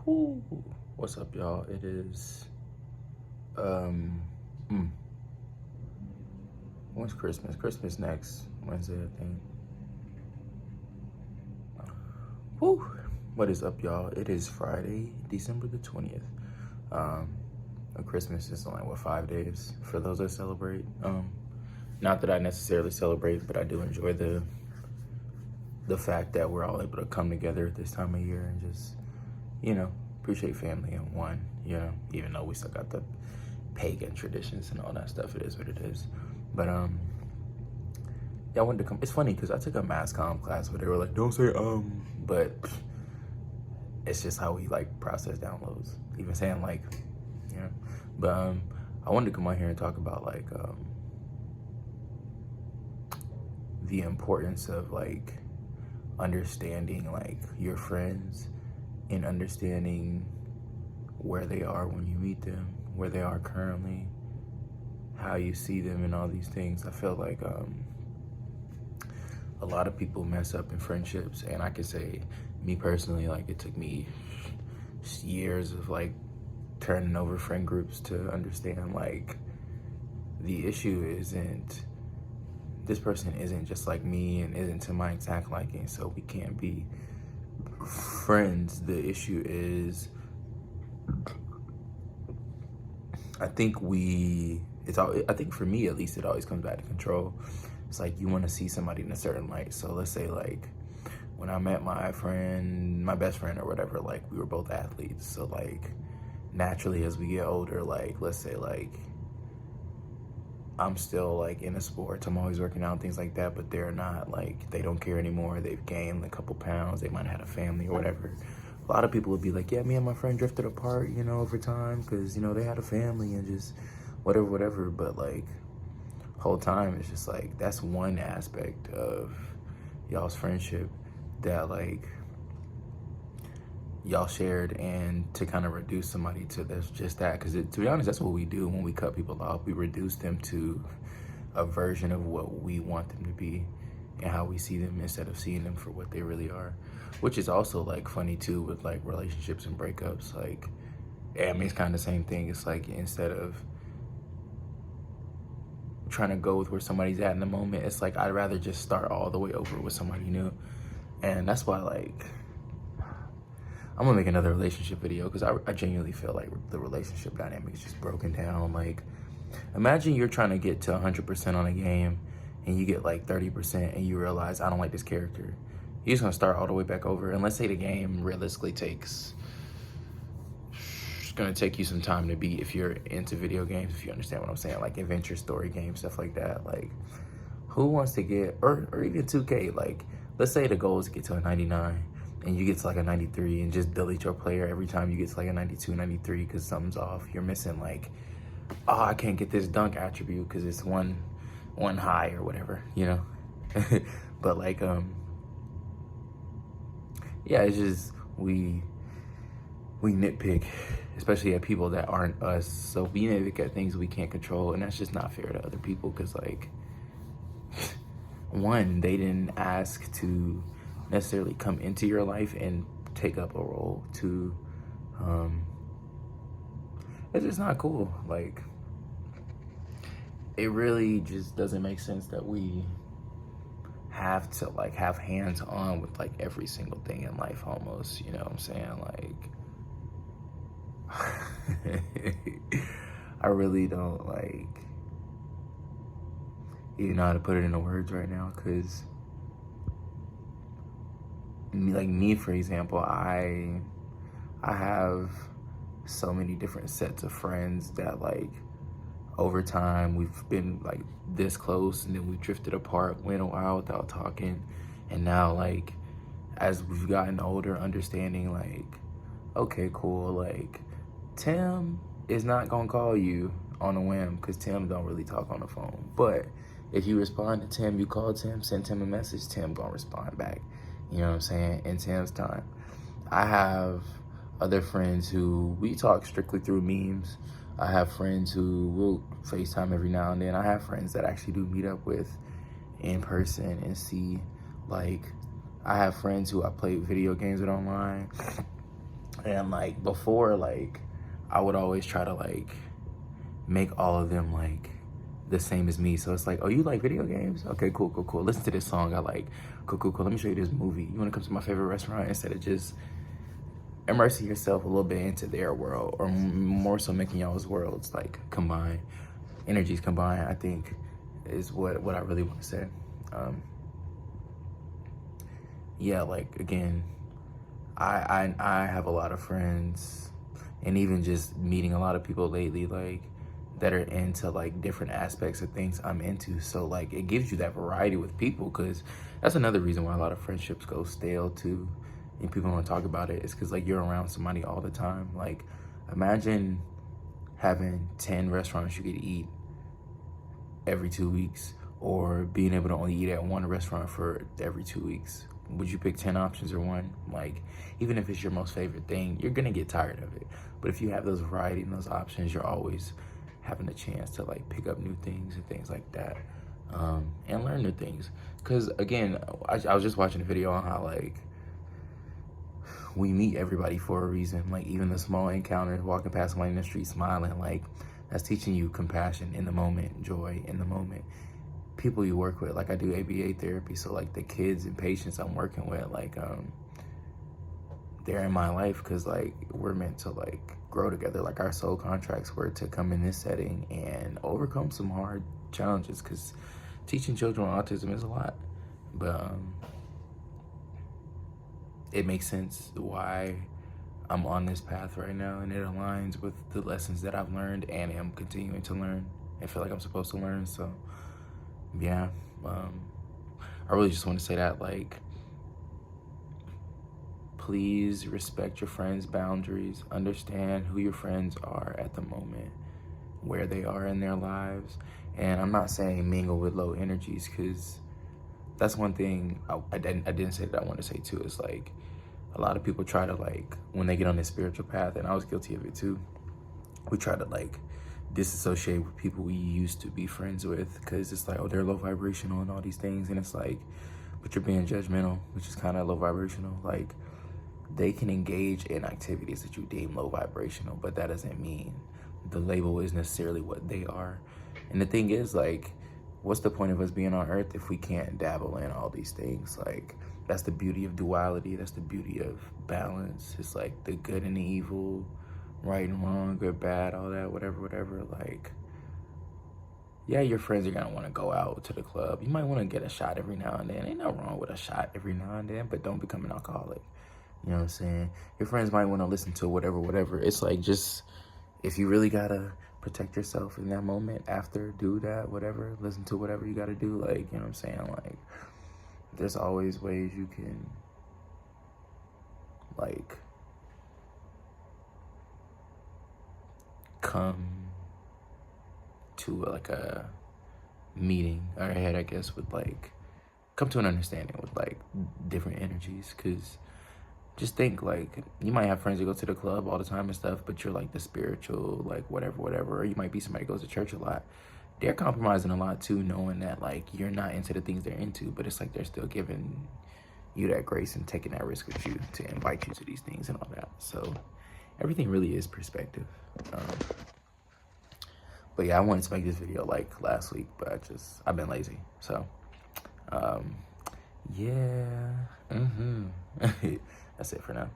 Whew. What's up, y'all? It is um mm, when's Christmas? Christmas next Wednesday, I think. Whew. What is up, y'all? It is Friday, December the 20th. Um Christmas is only 5 days for those that celebrate. Not that I necessarily celebrate, but I do enjoy the fact that we're all able to come together at this time of year and just, appreciate family and one, even though we still got the pagan traditions and all that stuff. It is what it is. But yeah, I wanted to come. It's funny because I took a mass comm class where they were like, don't say but it's just how we like process downloads. Even saying like, you know. But I wanted to come on here and talk about like the importance of like understanding like your friends and understanding where they are when you meet them, where they are currently, how you see them, and all these things. I feel like a lot of people mess up in friendships, and I can say, me personally, like it took me years of like turning over friend groups to understand like the issue isn't this person isn't just like me and isn't to my exact liking, so we can't be friends. The issue is, I think I think for me at least, it always comes back to control. It's like you want to see somebody in a certain light. So let's say like when I met my best friend or whatever, like we were both athletes. So like naturally as we get older, like let's say like I'm still like in a sport, I'm always working out and things like that, but they're not, like they don't care anymore. They've gained a couple pounds, they might have had a family or whatever. A lot of people would be like, yeah, me and my friend drifted apart, over time because, they had a family and just whatever. But like whole time it's just like that's one aspect of y'all's friendship that like y'all shared, and to kind of reduce somebody to this, just that, because to be honest, that's what we do when we cut people off. We reduce them to a version of what we want them to be and how we see them instead of seeing them for what they really are, which is also like funny too with like relationships and breakups. Like, yeah, I mean, it's kind of the same thing. It's like instead of trying to go with where somebody's at in the moment, it's like I'd rather just start all the way over with somebody new. And that's why like I'm gonna make another relationship video because I genuinely feel like the relationship dynamic is just broken down. Like, imagine you're trying to get to 100% on a game and you get like 30% and you realize, I don't like this character. You're just gonna start all the way back over. And let's say the game realistically it's gonna take you some time to beat if you're into video games, if you understand what I'm saying, like adventure story games, stuff like that. Like, who wants to get, or even 2K, like, let's say the goal is to get to a 99 and you get to like a 93 and just delete your player every time you get to like a 92, 93 because something's off. You're missing like, oh, I can't get this dunk attribute because it's one high or whatever, But like, yeah, it's just, we nitpick, especially at people that aren't us. So we nitpick at things we can't control, and that's just not fair to other people because like, one, they didn't ask to necessarily come into your life and take up a role. Two, it's just not cool. Like, it really just doesn't make sense that we have to like have hands on with like every single thing in life almost, you know what I'm saying? Like, I really don't like even know how to put it into words right now, because me, for example, I have so many different sets of friends that like over time we've been like this close, and then we drifted apart, went a while without talking, and now like as we've gotten older, understanding like, okay, cool, like Tim is not gonna call you on a whim because Tim don't really talk on the phone, but if you respond to Tim, you call Tim, send Tim a message, Tim gonna respond back, you know what I'm saying, in Tim's time. I have other friends who we talk strictly through memes. I have friends who will FaceTime every now and then. I have friends that actually do meet up with in person and see. Like, I have friends who I play video games with online. And like before, like I would always try to like make all of them like the same as me. So it's like, oh, you like video games? Okay, cool, cool, cool. Listen to this song I like. Cool, cool, cool. Let me show you this movie. You want to come to my favorite restaurant? Instead of just immersing yourself a little bit into their world, or more so making y'all's worlds like combine, energies combine, I think is what I really want to say. Yeah, like again, I have a lot of friends, and even just meeting a lot of people lately, like that are into like different aspects of things I'm into. So like it gives you that variety with people, because that's another reason why a lot of friendships go stale too, and people don't talk about it. It's because like you're around somebody all the time. Like imagine having 10 restaurants you could eat every 2 weeks, or being able to only eat at one restaurant for every 2 weeks. Would you pick 10 options or one? Like, even if it's your most favorite thing, you're gonna get tired of it. But if you have those variety and those options, you're always having a chance to like pick up new things and things like that, and learn new things. Cause again, I was just watching a video on how like we meet everybody for a reason. Like even the small encounters, walking past somebody in the street smiling, like that's teaching you compassion in the moment, joy in the moment. People you work with, like I do ABA therapy, so like the kids and patients I'm working with, like they're in my life because like we're meant to like grow together. Like our soul contracts were to come in this setting and overcome some hard challenges, because teaching children autism is a lot. But it makes sense why I'm on this path right now, and it aligns with the lessons that I've learned and am continuing to learn and feel like I'm supposed to learn. So yeah, I really just want to say that, like, please respect your friends' boundaries, understand who your friends are at the moment, where they are in their lives. And I'm not saying mingle with low energies, because that's one thing I didn't say that I want to say too, is like a lot of people try to like, when they get on this spiritual path, and I was guilty of it too, we try to like disassociate with people we used to be friends with, because it's like, oh, they're low vibrational and all these things. And it's like, but you're being judgmental, which is kind of low vibrational. Like they can engage in activities that you deem low vibrational, but that doesn't mean the label is necessarily what they are. And the thing is, like, what's the point of us being on earth if we can't dabble in all these things? Like, that's the beauty of duality. That's the beauty of balance. It's like the good and the evil, right and wrong, good, bad, all that, whatever. Like, yeah, your friends are gonna want to go out to the club. You might want to get a shot every now and then. Ain't nothing wrong with a shot every now and then, but don't become an alcoholic. You know what I'm saying? Your friends might want to listen to whatever. It's like, just, if you really gotta protect yourself in that moment after, do that, whatever. Listen to whatever you gotta do. Like, you know what I'm saying? Like, there's always ways you can, like, come to like a meeting or head, I guess, with like, come to an understanding with like different energies. Because just think, like, you might have friends that go to the club all the time and stuff, but you're like the spiritual, like whatever. Or you might be somebody who goes to church a lot. They're compromising a lot too, knowing that like you're not into the things they're into, but it's like they're still giving you that grace and taking that risk with you to invite you to these things and all that. So everything really is perspective. But yeah, I wanted to make this video like last week, but I've been lazy. So yeah, that's it for now.